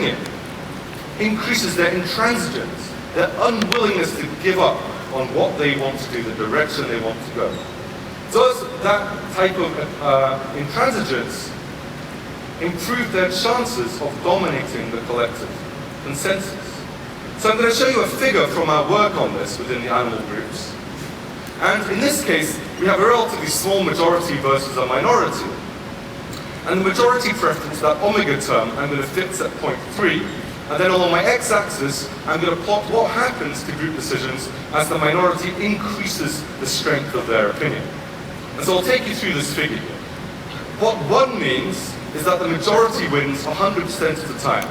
opinion increases their intransigence, their unwillingness to give up on what they want to do, the direction they want to go. Does that type of intransigence improve their chances of dominating the collective consensus? So I'm going to show you a figure from our work on this within the animal groups. And in this case, we have a relatively small majority versus a minority. And the majority preference, that omega term, I'm going to fix at 0.3. And then along my x-axis, I'm going to plot what happens to group decisions as the minority increases the strength of their opinion. And so I'll take you through this figure here. What 1 means is that the majority wins 100% of the time.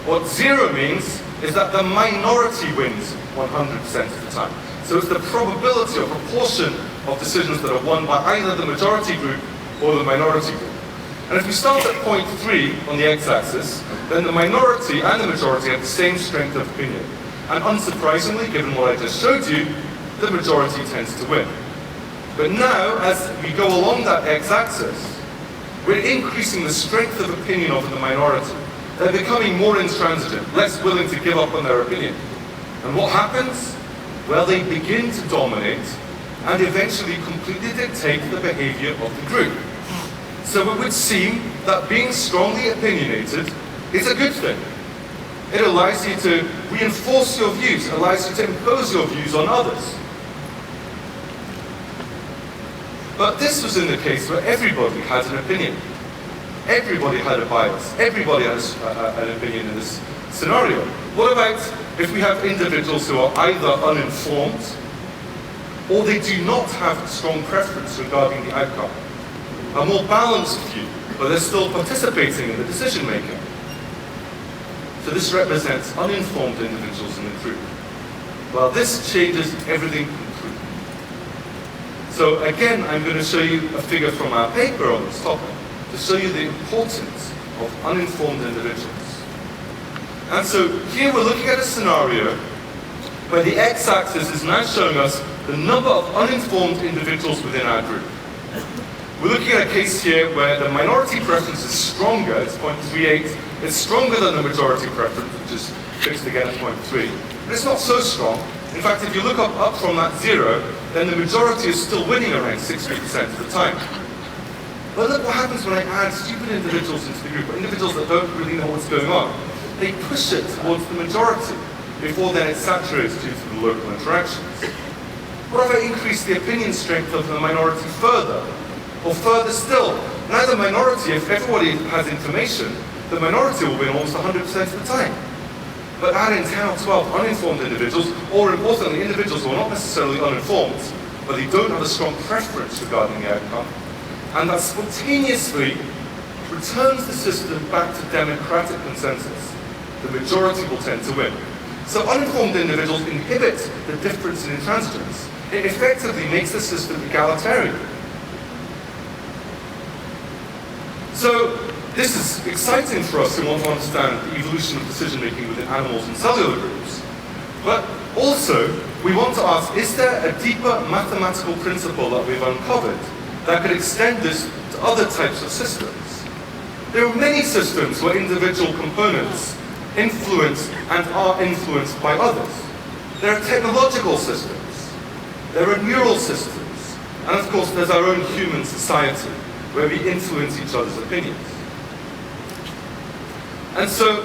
What 0 means is that the minority wins 100% of the time. So it's the probability or proportion of decisions that are won by either the majority group or the minority group. And if we start at 0.3 on the x-axis, then the minority and the majority have the same strength of opinion. And unsurprisingly, given what I just showed you, the majority tends to win. But now, as we go along that x-axis, we're increasing the strength of opinion of the minority. They're becoming more intransigent, less willing to give up on their opinion. And what happens? Well, they begin to dominate and eventually completely dictate the behavior of the group. So it would seem that being strongly opinionated is a good thing. It allows you to reinforce your views, allows you to impose your views on others. But this was in the case where everybody had an opinion. Everybody had a bias. Everybody has an opinion in this scenario. What about if we have individuals who are either uninformed or they do not have a strong preference regarding the outcome? A more balanced view, but they're still participating in the decision making. So this represents uninformed individuals in the group. Well, this changes everything completely. So again, I'm going to show you a figure from our paper on this topic to show you the importance of uninformed individuals. And so here we're looking at a scenario where the x-axis is now showing us the number of uninformed individuals within our group. We're looking at a case here where the minority preference is stronger, it's 0.38. It's stronger than the majority preference, which is fixed again at 0.3. But it's not so strong. In fact, if you look up from that 0, then the majority is still winning around 60% of the time. But look what happens when I add stupid individuals into the group, or individuals that don't really know what's going on. They push it towards the majority, before then it saturates due to the local interactions. What if I increase the opinion strength of the minority further? Or further still, now the minority, if everybody has information, the minority will win almost 100% of the time. But add in 10 or 12 uninformed individuals, or importantly, individuals who are not necessarily uninformed, but they don't have a strong preference regarding the outcome, and that spontaneously returns the system back to democratic consensus. The majority will tend to win. So uninformed individuals inhibit the difference in intransigence. It effectively makes the system egalitarian. So this is exciting for us who want to understand the evolution of decision-making within animals and cellular groups. But also, we want to ask, is there a deeper mathematical principle that we've uncovered that could extend this to other types of systems? There are many systems where individual components influence and are influenced by others. There are technological systems. There are neural systems. And of course, there's our own human society, where we influence each other's opinions. And so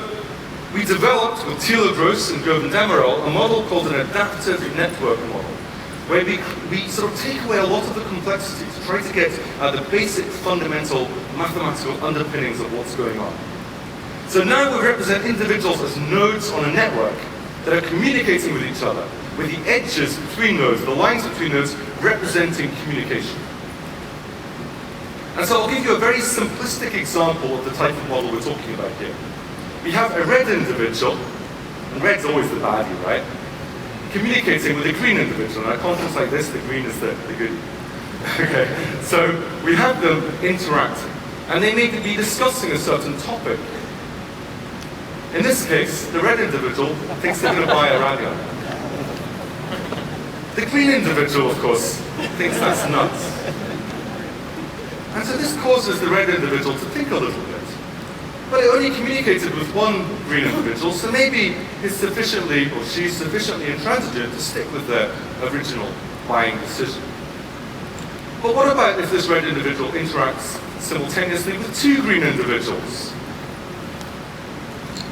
we developed with Thilo Gross and Gerben Demirel a model called an adaptive network model, where we sort of take away a lot of the complexity to try to get at the basic fundamental mathematical underpinnings of what's going on. So now we represent individuals as nodes on a network that are communicating with each other, with the edges between nodes, the lines between nodes representing communication. And so I'll give you a very simplistic example of the type of model we're talking about here. We have a red individual, and red's always the baddie, right? Communicating with a green individual. In a context like this, the green is the goodie. Okay, so we have them interacting, and they may be discussing a certain topic. In this case, the red individual thinks they're going to buy a radio. The green individual, of course, thinks that's nuts. And so this causes the red individual to think a little bit. but it only communicated with one green individual, so maybe he's sufficiently, or she's sufficiently intransigent to stick with their original buying decision. But what about if this red individual interacts simultaneously with two green individuals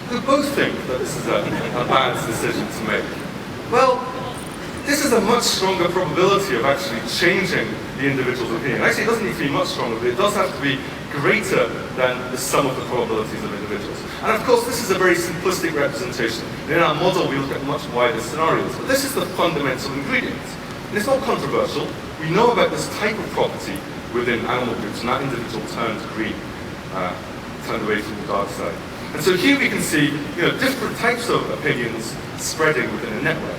who both think that this is a bad decision to make? Well, this is a much stronger probability of actually changing the individual's opinion. Actually, it doesn't need to be much stronger, but it does have to be greater than the sum of the probabilities of individuals. And of course, this is a very simplistic representation. In our model, we look at much wider scenarios, but this is the fundamental ingredient. And it's not controversial. We know about this type of property within animal groups, and that individual turned green, turned away from the dark side. And so here we can see, different types of opinions spreading within a network.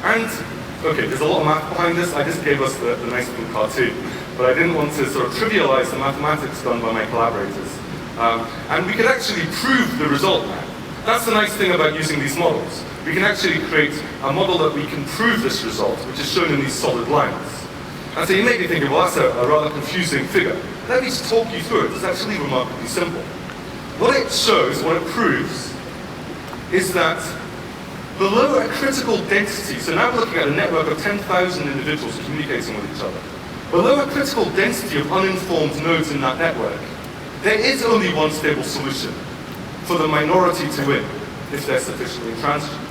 And, okay, there's a lot of math behind this. I just gave us the nice little cartoon, but I didn't want to sort of trivialize the mathematics done by my collaborators. And we could actually prove the result now. That's the nice thing about using these models. We can actually create a model that we can prove this result, which is shown in these solid lines. And so you may be thinking, well, that's a rather confusing figure. Let me just talk you through it. It's actually remarkably simple. What it shows, what it proves, is that below a critical density, so now we're looking at a network of 10,000 individuals communicating with each other. Below a critical density of uninformed nodes in that network, there is only one stable solution for the minority to win if they're sufficiently intransigent.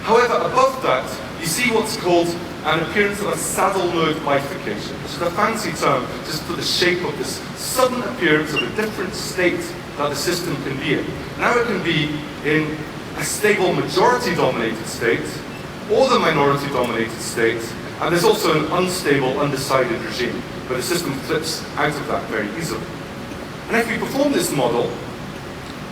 However, above that, you see what's called an appearance of a saddle node bifurcation, which is a fancy term just for the shape of this sudden appearance of a different state that the system can be in. Now it can be in a stable majority-dominated state, or the minority-dominated state, and there's also an unstable, undecided regime, where the system flips out of that very easily. And if we perform this model,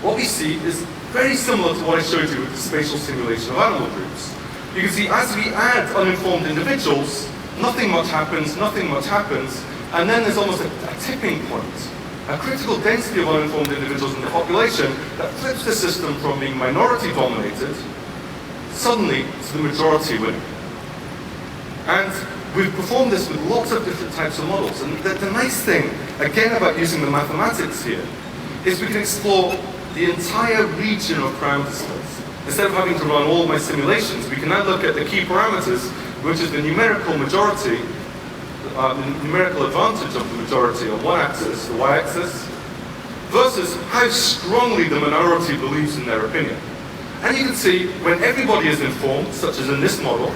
what we see is very similar to what I showed you with the spatial simulation of animal groups. You can see as we add uninformed individuals, nothing much happens, and then there's almost a tipping point, a critical density of uninformed individuals in the population that flips the system from being minority-dominated suddenly to the majority winning. And we've performed this with lots of different types of models. And the nice thing, again, about using the mathematics here, is we can explore the entire region of parameter space. Instead of having to run all my simulations, we can now look at the key parameters, which is the numerical majority, the numerical advantage of the majority on one axis, the y-axis, versus how strongly the minority believes in their opinion. And you can see, when everybody is informed, such as in this model,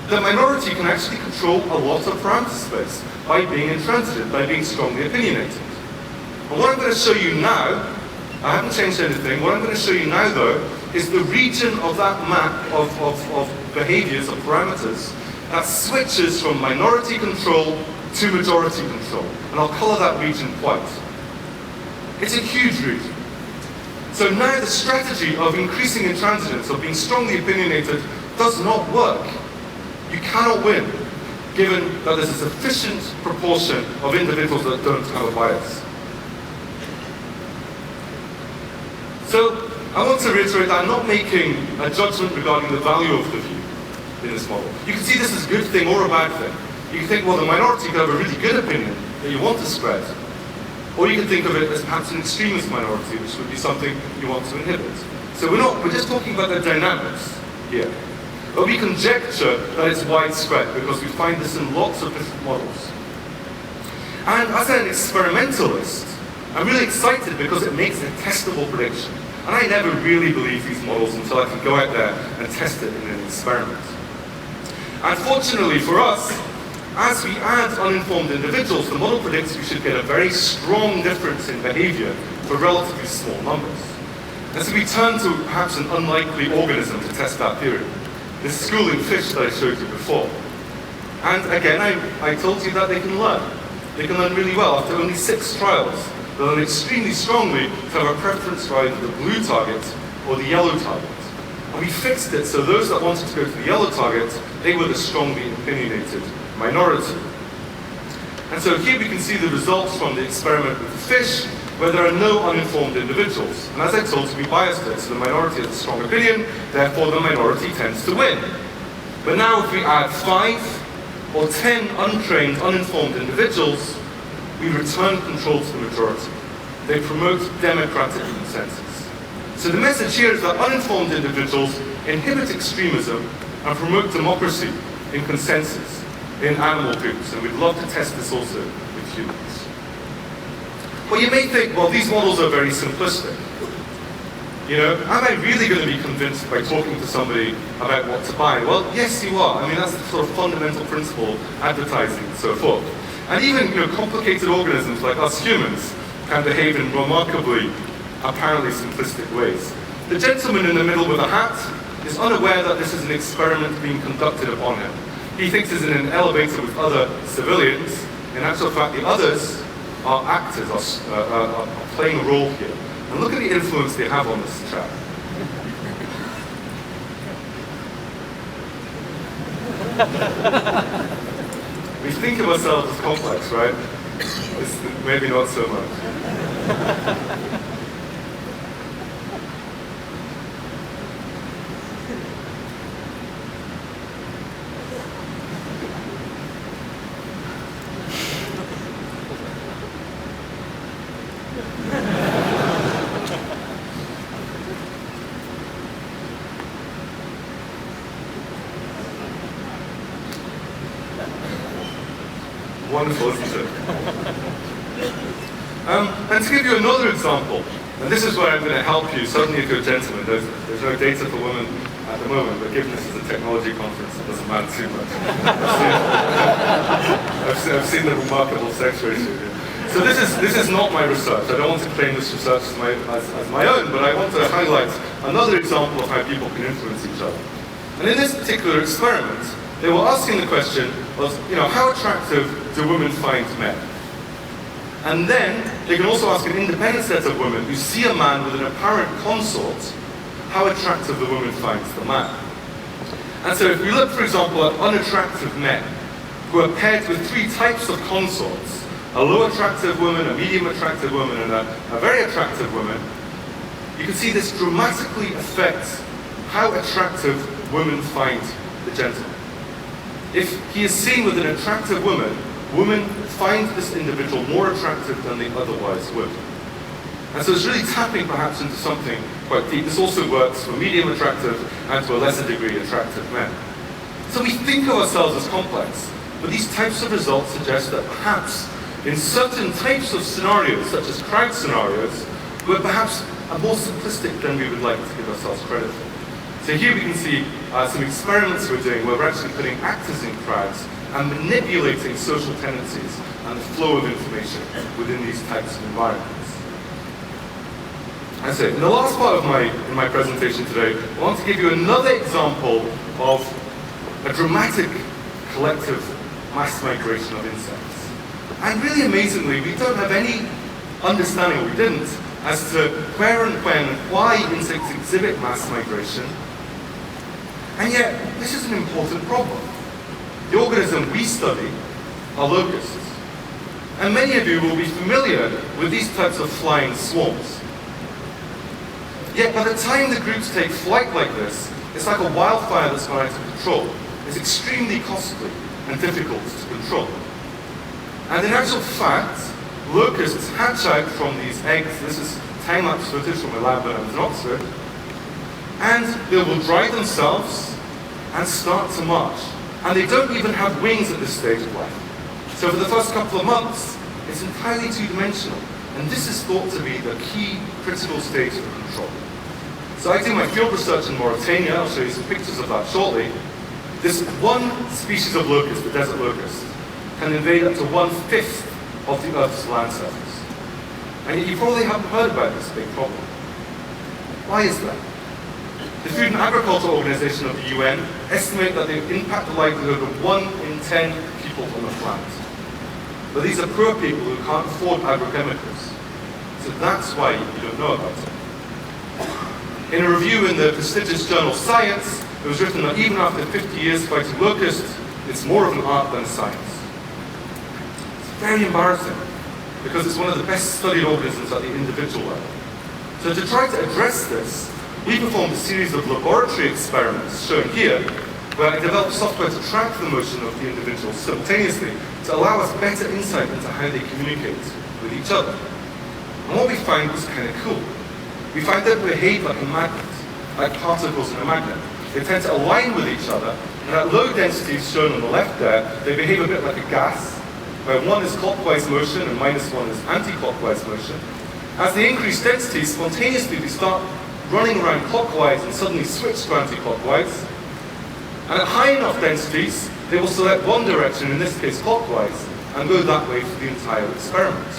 the minority can actually control a lot of parameter space by being intransigent, by being strongly opinionated. And what I'm going to show you now, I haven't changed anything, what I'm going to show you now though, is the region of that map of behaviors, of parameters, that switches from minority control to majority control. And I'll color that region white. It's a huge region. So now the strategy of increasing intransigence, of being strongly opinionated, does not work. You cannot win, given that there's a sufficient proportion of individuals that don't have a bias. So I want to reiterate that I'm not making a judgment regarding the value of the view in this model. You can see this as a good thing or a bad thing. You can think, well, the minority could have a really good opinion that you want to spread. Or you can think of it as perhaps an extremist minority, which would be something you want to inhibit. So we're just talking about the dynamics here. But we conjecture that it's widespread because we find this in lots of different models. And as an experimentalist, I'm really excited because it makes a testable prediction. And I never really believed these models until I could go out there and test it in an experiment. And fortunately for us, as we add uninformed individuals, the model predicts we should get a very strong difference in behavior for relatively small numbers. And so we turn to perhaps an unlikely organism to test that theory. This schooling fish that I showed you before. And again, I told you that they can learn. They can learn really well. After only 6 trials, they learn extremely strongly to have a preference for either the blue target or the yellow target. And we fixed it so those that wanted to go to the yellow target, they were the strongly opinionated minority. And so here we can see the results from the experiment with the fish, where there are no uninformed individuals. And as I told you, we biased it, so the minority has a strong opinion, therefore the minority tends to win. But now if we add 5 or 10 untrained, uninformed individuals, we return control to the majority. They promote democratic consensus. So the message here is that uninformed individuals inhibit extremism and promote democracy in consensus in animal groups, and we'd love to test this also with humans. Well, you may think, well, these models are very simplistic. You know, am I really going to be convinced by talking to somebody about what to buy? Well, yes, you are. I mean, that's the sort of fundamental principle of advertising and so forth. And even, you know, complicated organisms like us humans can behave in remarkably, apparently simplistic ways. The gentleman in the middle with a hat is unaware that this is an experiment being conducted upon him. He thinks he's in an elevator with other civilians. In actual fact, the others are actors, are playing a role here. And look at the influence they have on this chap. We think of ourselves as complex, right? Maybe not so much. Wonderful, isn't it? And to give you another example, and this is where I'm going to help you, suddenly if you're a gentleman, there's no data for women at the moment, but given this is a technology conference, it doesn't matter too much. I've seen the remarkable sex ratio here. So this is not my research. I don't want to claim this research as my own, but I want to highlight another example of how people can influence each other. And in this particular experiment, they were asking the question of, you know, how attractive do women find men? And then they can also ask an independent set of women who see a man with an apparent consort, how attractive the woman finds the man. And so if we look, for example, at unattractive men who are paired with three types of consorts, a low attractive woman, a medium attractive woman, and a very attractive woman, you can see this dramatically affects how attractive women find the gentleman. If he is seen with an attractive woman, women find this individual more attractive than they otherwise would. And so it's really tapping perhaps into something quite deep. This also works for medium attractive and to a lesser degree attractive men. So we think of ourselves as complex, but these types of results suggest that perhaps in certain types of scenarios, such as crowd scenarios, we're perhaps more simplistic than we would like to give ourselves credit for. So here we can see some experiments we're doing where we're actually putting actors in crowds and manipulating social tendencies and the flow of information within these types of environments. That's it. In the last part of my presentation today, I want to give you another example of a dramatic collective mass migration of insects. And really amazingly, we don't have any understanding, or we didn't, as to where and when and why insects exhibit mass migration. And yet, this is an important problem. The organism we study are locusts. And many of you will be familiar with these types of flying swarms. Yet by the time the groups take flight like this, it's like a wildfire that's gone out of control. It's extremely costly and difficult to control. And in actual fact, locusts hatch out from these eggs. This is time-lapse footage from a lab when I was in Oxford. And they will dry themselves and start to march. And they don't even have wings at this stage of life. So for the first couple of months, it's entirely two-dimensional. And this is thought to be the key critical stage of control. So I do my field research in Mauritania. I'll show you some pictures of that shortly. This one species of locust, the desert locust, can invade up to 1/5 of the Earth's land surface. And yet you probably haven't heard about this big problem. Why is that? The Food and Agriculture Organization of the UN estimate that they impact the livelihood of 1 in 10 people on the planet. But these are poor people who can't afford agrochemicals. So that's why you don't know about it. In a review in the prestigious journal Science, it was written that even after 50 years fighting locusts, it's more of an art than a science. It's very embarrassing, because it's one of the best studied organisms at the individual level. So to try to address this, we performed a series of laboratory experiments, shown here, where I developed software to track the motion of the individuals simultaneously to allow us better insight into how they communicate with each other. And what we found was kind of cool. we find them behave like a magnet, like particles in a magnet. They tend to align with each other, and at low densities shown on the left there, they behave a bit like a gas, where one is clockwise motion and -1 is anti-clockwise motion. As they increase density, spontaneously they start running around clockwise and suddenly switch to anti-clockwise. And at high enough densities, they will select one direction, in this case clockwise, and go that way for the entire experiment.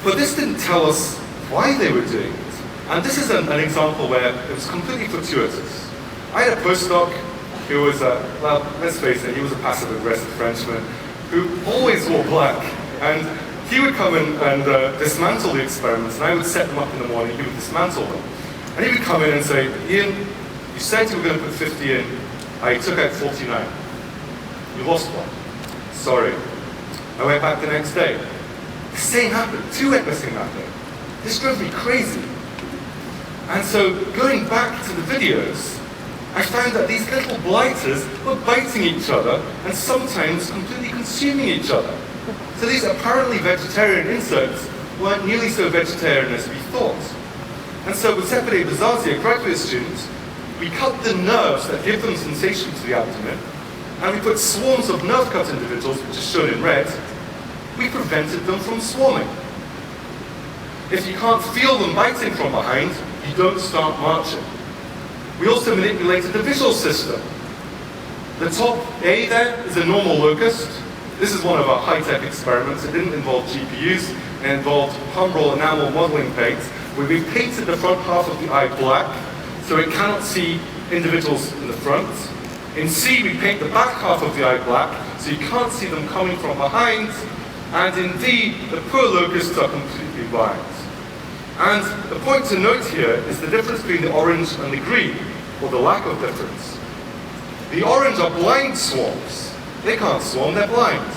But this didn't tell us why they were doing it. And this is an example where it was completely fortuitous. I had a postdoc who was, well, let's face it, he was a passive-aggressive Frenchman who always wore black. And he would come in and dismantle the experiments, and I would set them up in the morning, he would dismantle them. And he would come in and say, Ian, you said you were going to put 50 in, I took out 49. You lost one. Sorry. I went back the next day. The same happened, 2 went missing that day. This drove me crazy. And so, going back to the videos, I found that these little blighters were biting each other and sometimes completely consuming each other. So these apparently vegetarian insects weren't nearly so vegetarian as we thought. And so with Sepide bazazi, a graduate student, we cut the nerves that give them sensation to the abdomen, and we put swarms of nerve-cut individuals, which is shown in red. We prevented them from swarming. If you can't feel them biting from behind, you don't start marching. We also manipulated the visual system. The top A there is a normal locust. This is one of our high-tech experiments. It didn't involve GPUs. It involved Humbrol enamel modeling paints, where we painted the front half of the eye black, so it cannot see individuals in the front. In C, we paint the back half of the eye black, so you can't see them coming from behind. And in D, the poor locusts are completely blind. And the point to note here is the difference between the orange and the green, or the lack of difference. The orange are blind swarms. They can't swarm, they're blind.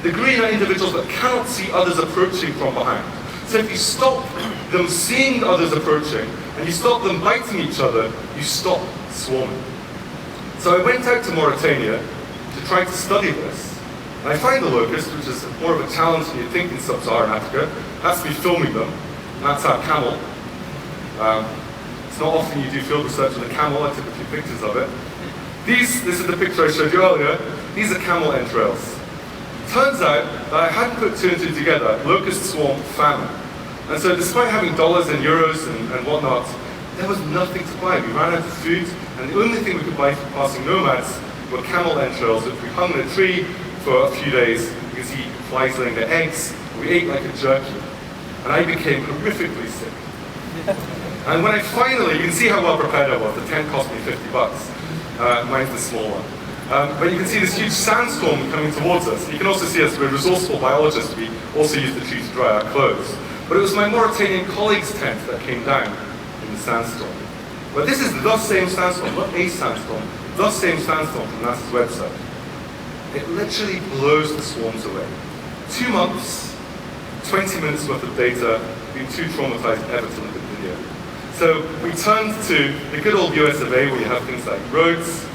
The green are individuals that cannot see others approaching from behind. So if you stop them seeing others approaching, and you stop them biting each other, you stop swarming. So I went out to Mauritania to try to study this. And I find the locust, which is more of a challenge than you'd think in sub-Saharan Africa. That's me filming them. That's our camel. It's not often you do field research with a camel. I took a few pictures of it. This is the picture I showed you earlier. These are camel entrails. Turns out that I hadn't put 2 and 2 together, locust swarm famine. And so despite having dollars and euros and whatnot, there was nothing to buy. We ran out of food, and the only thing we could buy for passing nomads were camel entrails, which we hung in a tree for a few days. You can see flies laying their eggs. We ate like a jerky. And I became horrifically sick. And when I finally, you can see how well prepared I was. The tent cost me $50. Mine's the small one. But you can see this huge sandstorm coming towards us. You can also see us, we're resourceful biologists. We also use the tree to dry our clothes. But it was my Mauritanian colleague's tent that came down in the sandstorm. But this is the same sandstorm, not a sandstorm, the same sandstorm from NASA's website. It literally blows the swarms away. 2 months, 20 minutes worth of data, being too traumatized ever to look at video. So we turned to the good old US of A, where you have things like roads,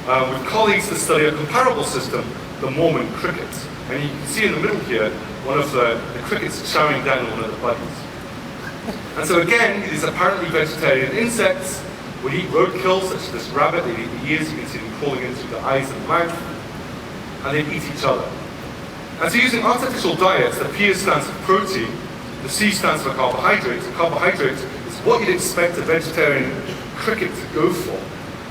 with colleagues to study a comparable system, the Mormon cricket. And you can see in the middle here, one of the crickets chowing down on one of the buddies. And so again, these apparently vegetarian insects would eat roadkill, such as this rabbit. They'd eat the ears, you can see them crawling in through the eyes and the mouth, and they'd eat each other. And so using artificial diets, the P stands for protein, the C stands for carbohydrate. Carbohydrate is what you'd expect a vegetarian cricket to go for.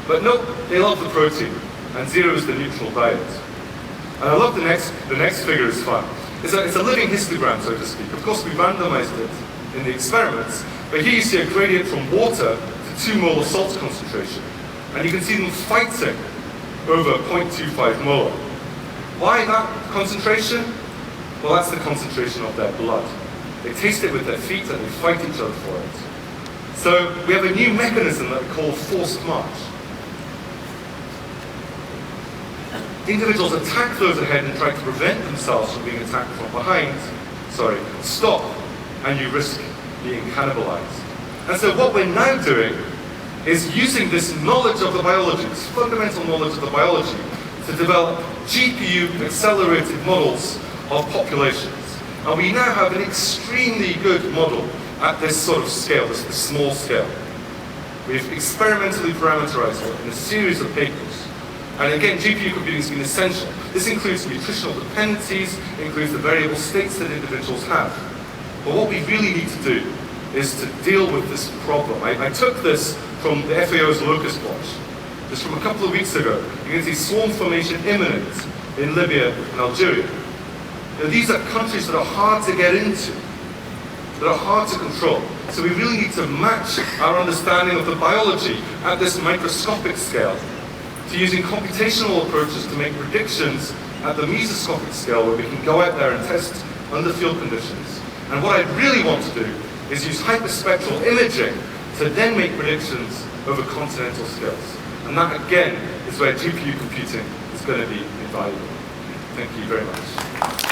But no, they love the protein, and 0 is the neutral diet. And I love the next figure is fun. It's a living histogram, so to speak. Of course, we randomized it in the experiments, but here you see a gradient from water to 2 molar salt concentration. And you can see them fighting over 0.25 molar. Why that concentration? Well, that's the concentration of their blood. They taste it with their feet and they fight each other for it. So we have a new mechanism that we call forced march. The individuals attack those ahead and try to prevent themselves from being attacked from behind. Stop, and you risk being cannibalized. And so what we're now doing is using this knowledge of the biology, this fundamental knowledge of the biology, to develop GPU-accelerated models of populations. And we now have an extremely good model at this sort of scale, this small scale. We've experimentally parameterized it in a series of papers. And again, GPU computing has been essential. This includes nutritional dependencies, it includes the variable states that individuals have. But what we really need to do is to deal with this problem. I took this from the FAO's Locust Watch, just from a couple of weeks ago. You can see swarm formation imminent in Libya and Algeria. Now, these are countries that are hard to get into, that are hard to control. So we really need to match our understanding of the biology at this microscopic scale to using computational approaches to make predictions at the mesoscopic scale where we can go out there and test under field conditions. And what I really want to do is use hyperspectral imaging to then make predictions over continental scales. And that, again, is where GPU computing is going to be invaluable. Thank you very much.